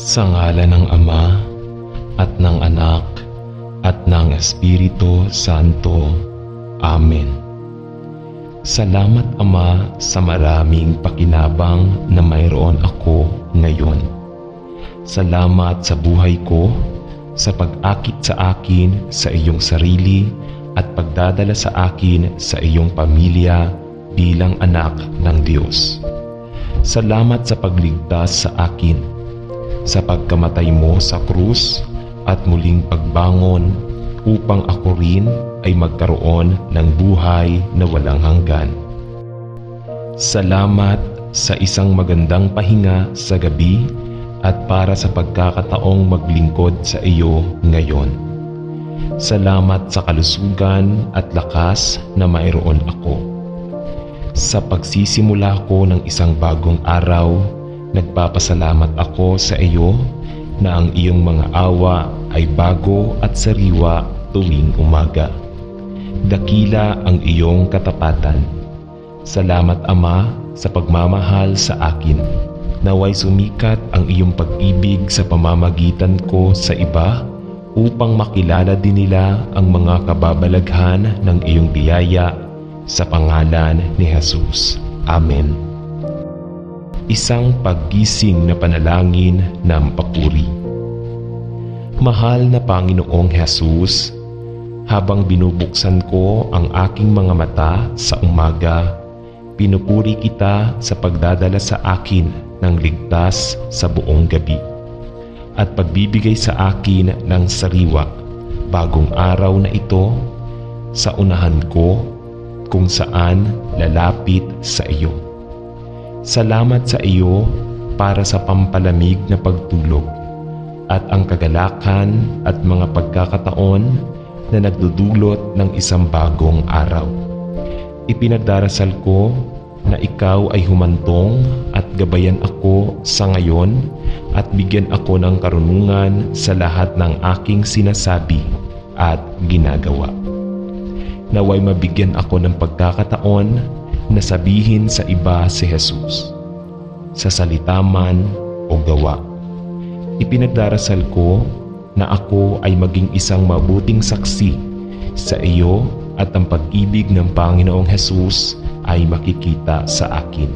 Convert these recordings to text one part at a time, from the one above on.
Sa ngalan ng Ama at ng Anak at ng Espiritu Santo. Amen. Salamat Ama sa maraming pakinabang na mayroon ako ngayon. Salamat sa buhay ko, sa pag-akit sa akin sa iyong sarili at pagdadala sa akin sa iyong pamilya bilang anak ng Diyos. Salamat sa pagligtas sa akin, sa pagkamatay mo sa krus at muling pagbangon upang ako rin ay magkaroon ng buhay na walang hanggan. Salamat sa isang magandang pahinga sa gabi at para sa pagkakataong maglingkod sa iyo ngayon. Salamat sa kalusugan at lakas na mayroon ako. Sa pagsisimula ko ng isang bagong araw, nagpapasalamat ako sa iyo na ang iyong mga awa ay bago at sariwa tuwing umaga. Dakila ang iyong katapatan. Salamat Ama sa pagmamahal sa akin. Naway sumikat ang iyong pag-ibig sa pamamagitan ko sa iba upang makilala din nila ang mga kababalaghan ng iyong biyaya sa pangalan ni Jesus. Amen. Isang paggising na panalangin ng papuri. Mahal na Panginoong Jesus, habang binubuksan ko ang aking mga mata sa umaga, pinupuri kita sa pagdadala sa akin ng ligtas sa buong gabi at pagbibigay sa akin ng sariwa bagong araw na ito sa unahan ko kung saan lalapit sa iyo. Salamat sa iyo para sa pampalamig na pagtulog at ang kagalakan at mga pagkakataon na nagdudulot ng isang bagong araw. Ipinagdarasal ko na ikaw ay humantong at gabayan ako sa ngayon at bigyan ako ng karunungan sa lahat ng aking sinasabi at ginagawa. Naway mabigyan ako ng pagkakataon na sabihin sa iba si Jesus, sa salita man o gawa. Ipinagdarasal ko na ako ay maging isang mabuting saksi sa iyo at ang pag-ibig ng Panginoong Jesus ay makikita sa akin.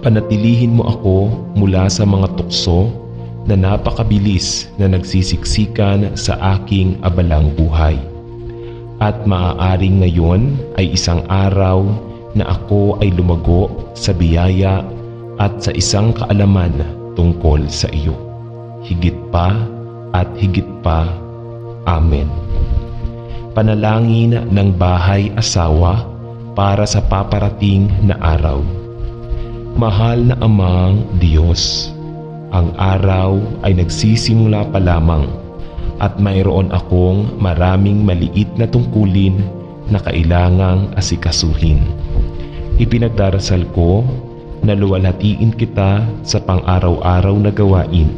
Panatilihin mo ako mula sa mga tukso na napakabilis na nagsisiksikan sa aking abalang buhay. At maaaring ngayon ay isang araw na ako ay lumago sa biyaya at sa isang kaalaman tungkol sa iyo. Higit pa at higit pa. Amen. Panalangin ng bahay-asawa para sa paparating na araw. Mahal na Amang Diyos, ang araw ay nagsisimula pa lamang at mayroon akong maraming maliit na tungkulin na kailangang asikasuhin. Ipinagdarasal ko na luwalhatiin kita sa pang-araw-araw na gawain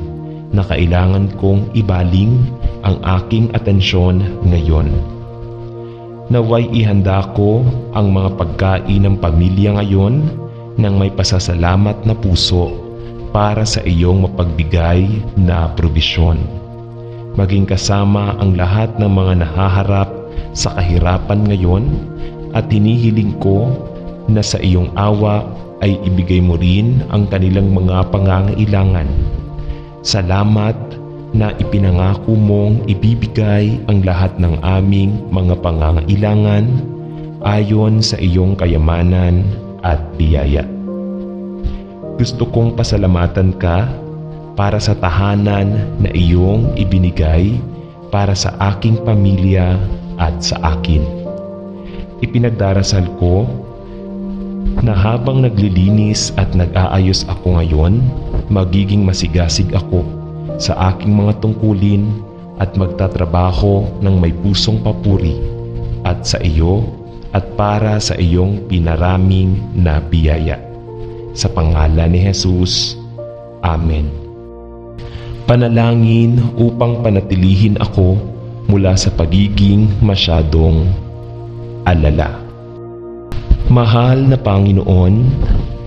na kailangan kong ibaling ang aking atensyon ngayon. Naway ihanda ko ang mga pagkain ng pamilya ngayon ng may pasasalamat na puso para sa iyong mapagbigay na probisyon. Maging kasama ang lahat ng mga nahaharap sa kahirapan ngayon at hinihiling ko na sa iyong awa ay ibigay mo rin ang kanilang mga pangangailangan. Salamat na ipinangako mong ibibigay ang lahat ng aming mga pangangailangan ayon sa iyong kayamanan at biyaya. Gusto kong pasalamatan ka para sa tahanan na iyong ibinigay para sa aking pamilya at sa akin. Ipinagdarasal ko na habang naglilinis at nag-aayos ako ngayon, magiging masigasig ako sa aking mga tungkulin at magtatrabaho ng may pusong papuri at sa iyo at para sa iyong pinaraming na biyaya. Sa pangalan ni Jesus. Amen. Panalangin upang panatilihin ako mula sa pagiging masyadong alala. Mahal na Panginoon,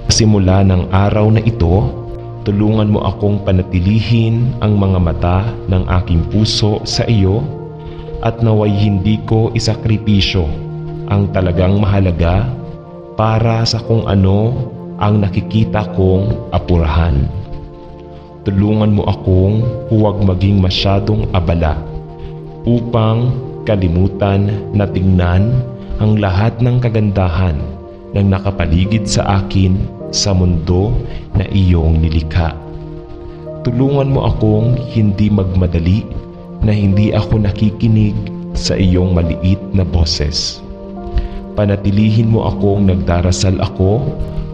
simula ng araw na ito, tulungan mo akong panatilihin ang mga mata ng aking puso sa iyo at naway hindi ko isakripisyo ang talagang mahalaga para sa kung ano ang nakikita kong apurahan. Tulungan mo akong huwag maging masyadong abala upang kalimutan na tingnan ang lahat ng kagandahan ng nakapaligid sa akin sa mundo na iyong nilikha. Tulungan mo akong hindi magmadali na hindi ako nakikinig sa iyong maliit na boses. Panatilihin mo akong nagdarasal ako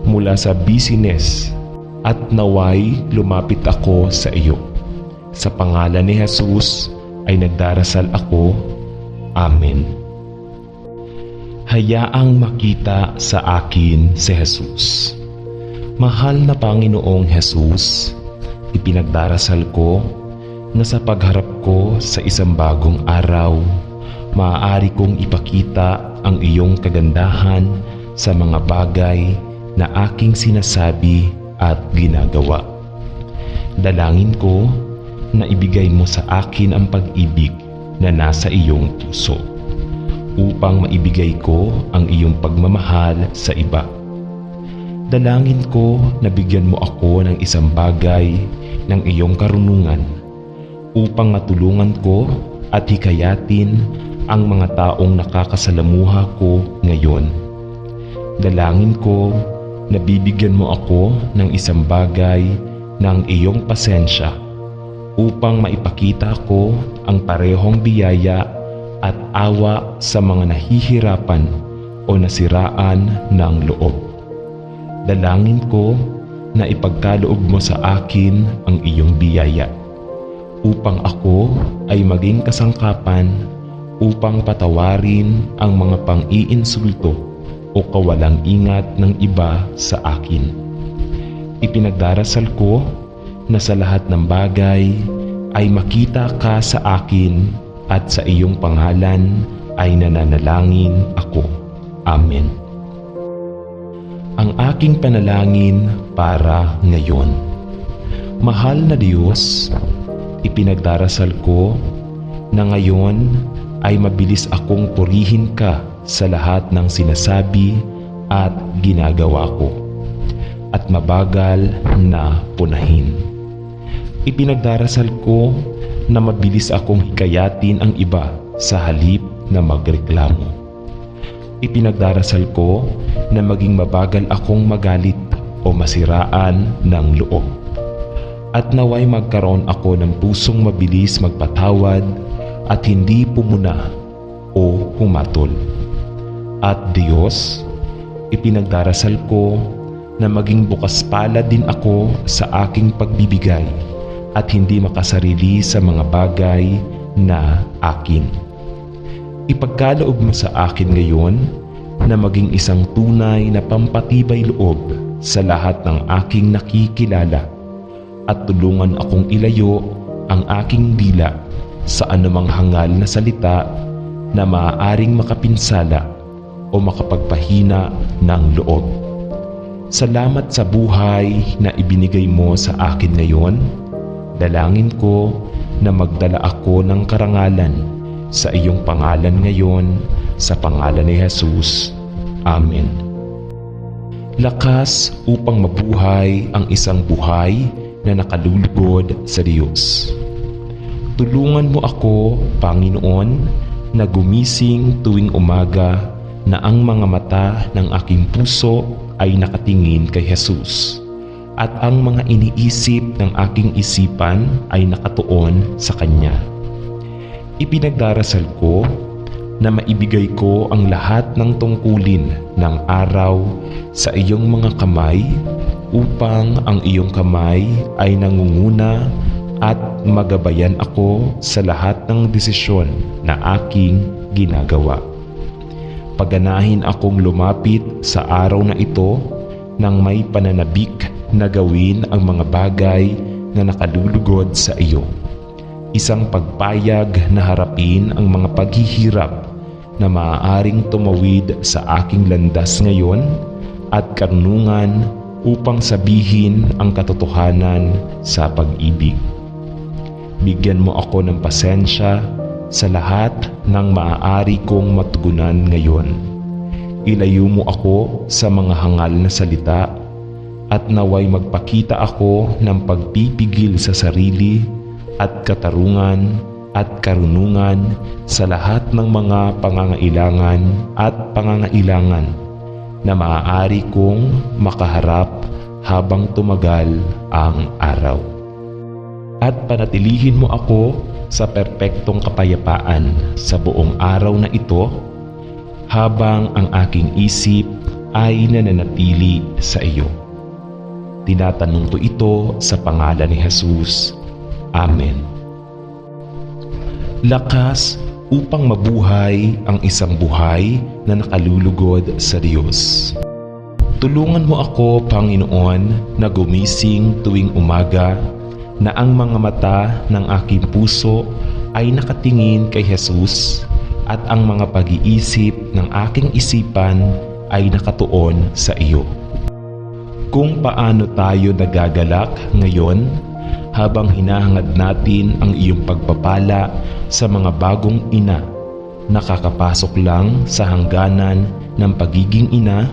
mula sa busyness at naway lumapit ako sa iyo. Sa pangalan ni Jesus ay nagdarasal ako. Amen. Hayaang makita sa akin si Jesus. Mahal na Panginoong Jesus, ipinagdarasal ko na sa pagharap ko sa isang bagong araw, maaari kong ipakita ang iyong kagandahan sa mga bagay na aking sinasabi at ginagawa. Dalangin ko na ibigay mo sa akin ang pag-ibig na nasa iyong puso upang maibigay ko ang iyong pagmamahal sa iba. Dalangin ko na bigyan mo ako ng isang bagay ng iyong karunungan upang matulungan ko at hikayatin ang mga taong nakakasalamuha ko ngayon. Dalangin ko na bibigyan mo ako ng isang bagay ng iyong pasensya upang maipakita ko ang parehong biyaya at awa sa mga nahihirapan o nasiraan ng loob. Dalangin ko na ipagkaloob mo sa akin ang iyong biyaya upang ako ay maging kasangkapan upang patawarin ang mga pang-iinsulto o kawalang ingat ng iba sa akin. Ipinagdarasal ko na sa lahat ng bagay ay makita ka sa akin at sa iyong pangalan ay nananalangin ako. Amen. Ang aking panalangin para ngayon. Mahal na Diyos, ipinagdarasal ko na ngayon ay mabilis akong purihin ka sa lahat ng sinasabi at ginagawa ko at mabagal na punahin. Ipinagdarasal ko na mabilis akong hikayatin ang iba sa halip na magreklamo. Ipinagdarasal ko na maging mabagal akong magalit o masiraan ng loob. At naway magkaroon ako ng pusong mabilis magpatawad at hindi pumuna o humatol. At Diyos, ipinagdarasal ko na maging bukas palad din ako sa aking pagbibigay at hindi makasarili sa mga bagay na akin. Ipagkaloob mo sa akin ngayon na maging isang tunay na pampatibay loob sa lahat ng aking nakikilala at tulungan akong ilayo ang aking dila sa anumang hangal na salita na maaaring makapinsala o makapagpahina ng loob. Salamat sa buhay na ibinigay mo sa akin ngayon. Dalangin ko na magdala ako ng karangalan sa iyong pangalan ngayon, sa pangalan ni Jesus. Amen. Lakas upang mabuhay ang isang buhay na nakalulugod sa Diyos. Tulungan mo ako, Panginoon, na gumising tuwing umaga na ang mga mata ng aking puso ay nakatingin kay Jesus at ang mga iniisip ng aking isipan ay nakatuon sa Kanya. Ipinagdarasal ko na maibigay ko ang lahat ng tungkulin ng araw sa iyong mga kamay upang ang iyong kamay ay nangunguna at magabayan ako sa lahat ng desisyon na aking ginagawa. Paganahin akong lumapit sa araw na ito nang may pananabik na gawin ang mga bagay na nakalulugod sa iyo. Isang pagpayag na harapin ang mga paghihirap na maaaring tumawid sa aking landas ngayon at karunungan upang sabihin ang katotohanan sa pag-ibig. Bigyan mo ako ng pasensya sa lahat ng maaari kong matugunan ngayon. Ilayo mo ako sa mga hangal na salita at naway magpakita ako ng pagpipigil sa sarili at katarungan at karunungan sa lahat ng mga pangangailangan at pangangailangan na maaari kong makaharap habang tumagal ang araw. At panatilihin mo ako sa perpektong kapayapaan sa buong araw na ito habang ang aking isip ay nananatili sa iyo. Tinatanong ko ito sa pangalan ni Jesus. Amen. Lakas upang mabuhay ang isang buhay na nakalulugod sa Diyos. Tulungan mo ako, Panginoon, na gumising tuwing umaga, na ang mga mata ng aking puso ay nakatingin kay Jesus at ang mga pag-iisip ng aking isipan ay nakatuon sa iyo. Kung paano tayo nagagalak ngayon habang hinahangad natin ang iyong pagpapala sa mga bagong ina, nakakapasok lang sa hangganan ng pagiging ina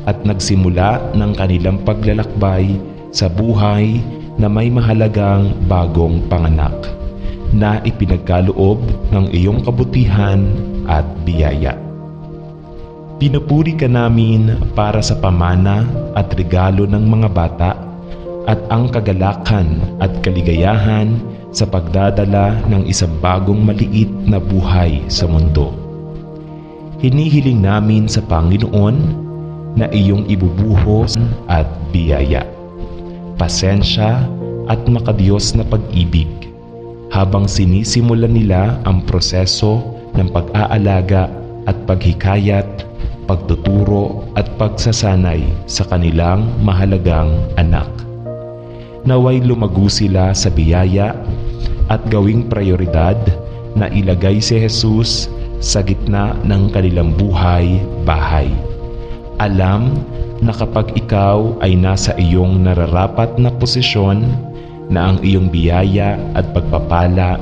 at nagsimula ng kanilang paglalakbay sa buhay na may mahalagang bagong panganak na ipinagkaloob ng iyong kabutihan at biyaya. Pinupuri ka namin para sa pamana at regalo ng mga bata at ang kagalakan at kaligayahan sa pagdadala ng isang bagong maliit na buhay sa mundo. Hinihiling namin sa Panginoon na iyong ibubuhos at biyaya, pasensya at makadiyos na pag-ibig habang sinisimulan nila ang proseso ng pag-aalaga at paghikayat, pagtuturo at pagsasanay sa kanilang mahalagang anak. Naway lumago sila sa biyaya at gawing prioridad na ilagay si Jesus sa gitna ng kanilang bahay. Alam na kapag ikaw ay nasa iyong nararapat na posisyon, na ang iyong biyaya at pagpapala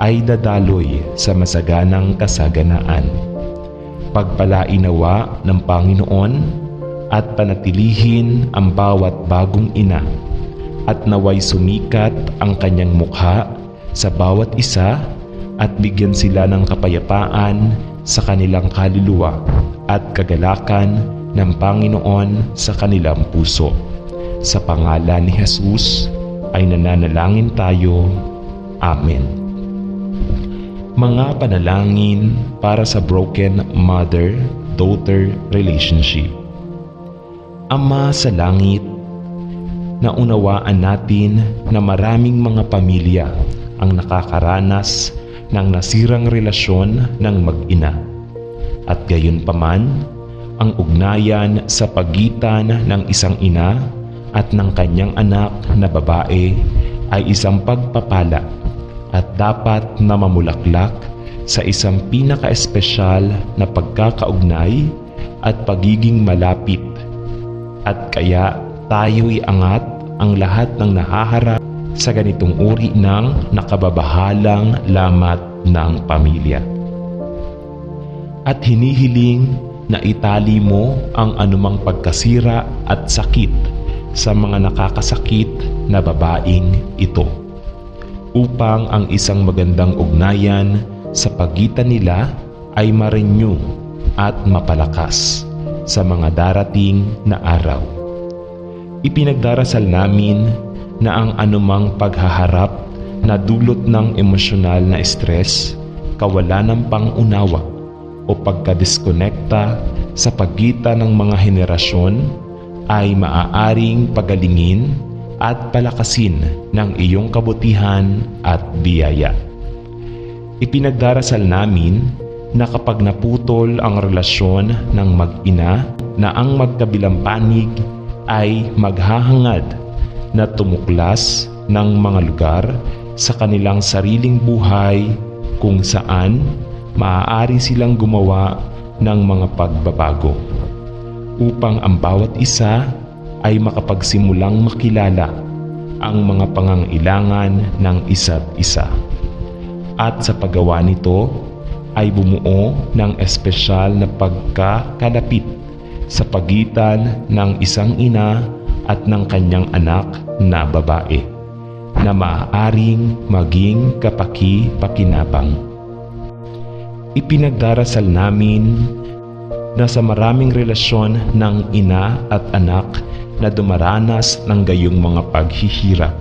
ay dadaloy sa masaganang kasaganaan. Pagpalain nawa ng Panginoon at panatilihin ang bawat bagong ina at naway sumikat ang kanyang mukha sa bawat isa at bigyan sila ng kapayapaan sa kanilang kaluluwa at kagalakan ng Panginoon sa kanilang puso. Sa pangalan ni Jesus ay nananalangin tayo. Amen. Mga panalangin para sa broken mother-daughter relationship. Ama sa langit, naunawaan natin na maraming mga pamilya ang nakakaranas ng nasirang relasyon ng mag-ina. At gayunpaman, ang ugnayan sa pagitan ng isang ina at ng kanyang anak na babae ay isang pagpapala at dapat na mamulaklak sa isang pinaka-espesyal na pagkakaugnay at pagiging malapit. At kaya tayo'y angat ang lahat ng nahaharap sa ganitong uri ng nakababahalang lamat ng pamilya. At hinihiling na itali mo ang anumang pagkasira at sakit sa mga nakakasakit na babaeng ito, upang ang isang magandang ugnayan sa pagitan nila ay ma-renew at mapalakas sa mga darating na araw. Ipinagdarasal namin na ang anumang paghaharap na dulot ng emosyonal na stress, kawalan ng pangunawa o pagkadiskonekta sa pagitan ng mga henerasyon ay maaaring pagalingin at palakasin ng iyong kabutihan at biyaya. Ipinagdarasal namin na kapag naputol ang relasyon ng mag-ina, na ang magkabilang panig ay maghahangad na tumuklas ng mga lugar sa kanilang sariling buhay kung saan maaari silang gumawa ng mga pagbabago upang ang bawat isa ay makapagsimulang makilala ang mga pangangailangan ng isa't isa. At sa paggawa nito ay bumuo ng espesyal na pagkakalapit sa pagitan ng isang ina at ng kanyang anak na babae na maaaring maging kapaki-pakinabang. Ipinagdarasal namin na sa maraming relasyon ng ina at anak na dumaranas ng gayong mga paghihirap,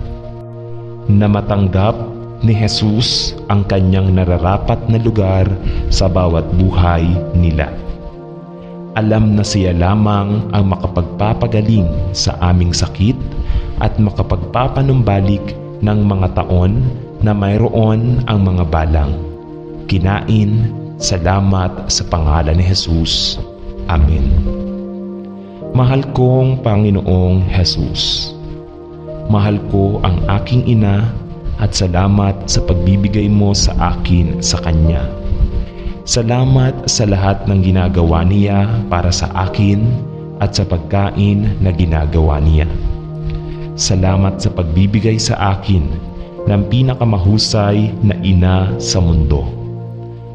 na matanggap ni Jesus ang kanyang nararapat na lugar sa bawat buhay nila. Alam na siya lamang ang makapagpapagaling sa aming sakit at makapagpapanumbalik ng mga taon na mayroon ang mga balang. Kinain, salamat sa pangalan ni Jesus. Amen. Mahal kong Panginoong Jesus, mahal ko ang aking ina at salamat sa pagbibigay mo sa akin sa kanya. Salamat sa lahat ng ginagawa niya para sa akin at sa pagkain na ginagawa niya. Salamat sa pagbibigay sa akin ng pinakamahusay na ina sa mundo.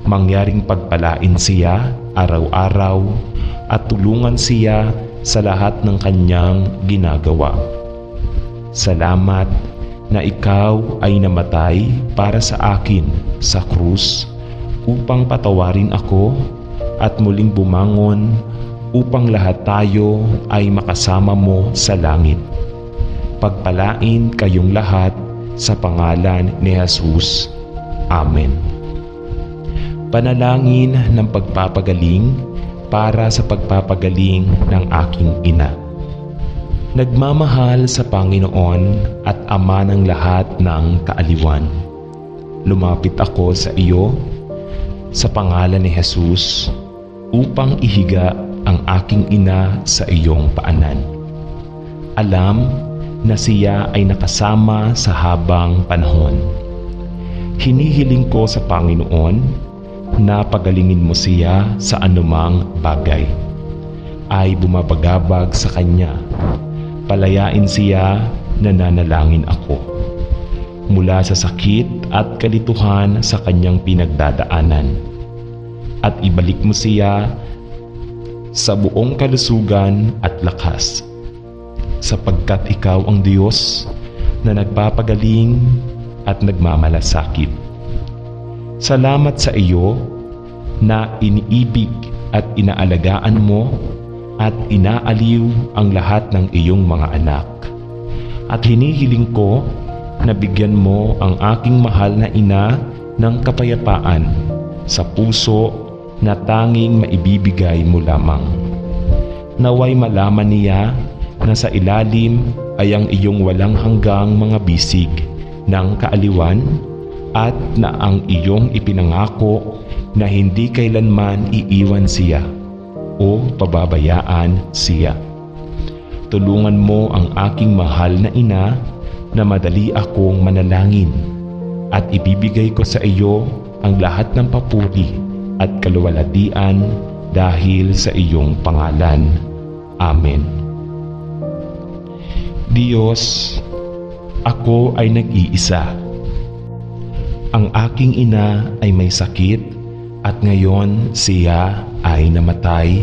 Mangyaring pagpalain siya araw-araw at tulungan siya sa lahat ng kanyang ginagawa. Salamat na ikaw ay namatay para sa akin sa krus upang patawarin ako at muling bumangon upang lahat tayo ay makasama mo sa langit. Pagpalain kayong lahat sa pangalan ni Jesus. Amen. Panalangin ng pagpapagaling para sa pagpapagaling ng aking ina. Nagmamahal sa Panginoon at Ama ng lahat ng kaaliwan, lumapit ako sa iyo sa pangalan ni Jesus upang ihiga ang aking ina sa iyong paanan. Alam na siya ay nakasama sa habang panahon. Hinihiling ko sa Panginoon na pagalingin mo siya sa anumang bagay. Ay bumabagabag sa kanya. Palayain siya, nananalangin ako. Mula sa sakit at kalituhan sa kanyang pinagdadaanan. At ibalik mo siya sa buong kalusugan at lakas. Sapagkat ikaw ang Diyos na nagpapagaling at nagmamalasakit. Salamat sa iyo na iniibig at inaalagaan mo at inaaliw ang lahat ng iyong mga anak. At hinihiling ko na bigyan mo ang aking mahal na ina ng kapayapaan sa puso na tanging maibibigay mo lamang. Naway malaman niya na sa ilalim ay ang iyong walang hanggang mga bisig ng kaaliwan at na ang iyong ipinangako na hindi kailanman iiwan siya o pababayaan siya. Tulungan mo ang aking mahal na ina na madali akong manalangin at ibibigay ko sa iyo ang lahat ng papuri at kaluwalhatian dahil sa iyong pangalan. Amen. Diyos, ako ay nag-iisa. Ang aking ina ay may sakit at ngayon siya ay namatay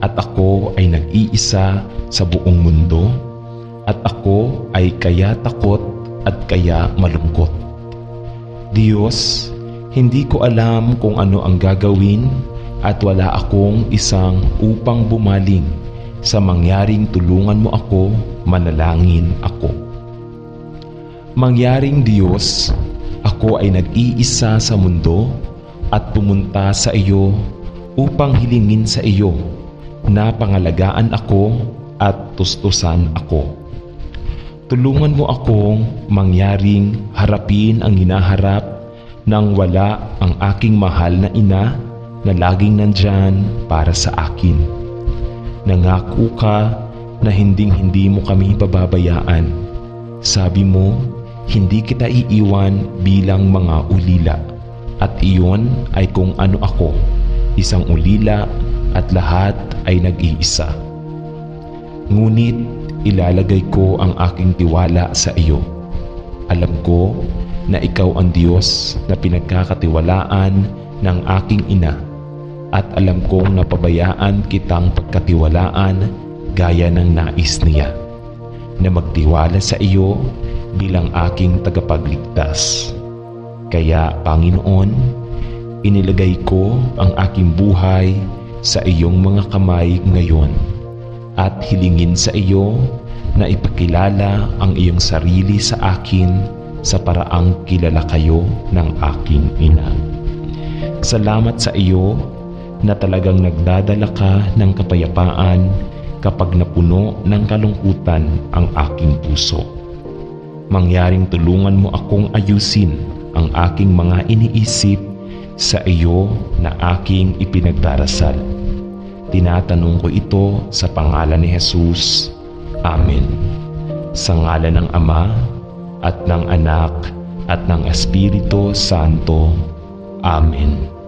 at ako ay nag-iisa sa buong mundo at ako ay kaya takot at kaya malungkot. Diyos, hindi ko alam kung ano ang gagawin at wala akong isang upang bumaling sa mangyaring tulungan mo ako, manalangin ako. Mangyaring Diyos, ako ay nag-iisa sa mundo at pumunta sa iyo upang hilingin sa iyo na pangalagaan ako at tustusan ako. Tulungan mo akong mangyaring harapin ang hinaharap nang wala ang aking mahal na ina na laging nandyan para sa akin. Nangako ka na hinding-hindi mo kami pababayaan. Sabi mo, hindi kita iiwan bilang mga ulila. At iyon ay kung ano ako, isang ulila at lahat ay nag-iisa. Ngunit ilalagay ko ang aking tiwala sa iyo. Alam ko na ikaw ang Diyos na pinagkakatiwalaan ng aking ina, at alam kong napabayaan kitang pagkatiwalaan gaya ng nais niya, na magtiwala sa iyo bilang aking tagapagligtas. Kaya, Panginoon, inilagay ko ang aking buhay sa iyong mga kamay ngayon, at hilingin sa iyo na ipakilala ang iyong sarili sa akin sa paraang kilala kayo ng aking ina. Salamat sa iyo na talagang nagdadala ka ng kapayapaan kapag napuno ng kalungkutan ang aking puso. Mangyaring tulungan mo akong ayusin ang aking mga iniisip sa iyo na aking ipinagdarasal. Tinatanong ko ito sa pangalan ni Jesus. Amen. Sa ngalan ng Ama, at ng Anak, at ng Espiritu Santo. Amen.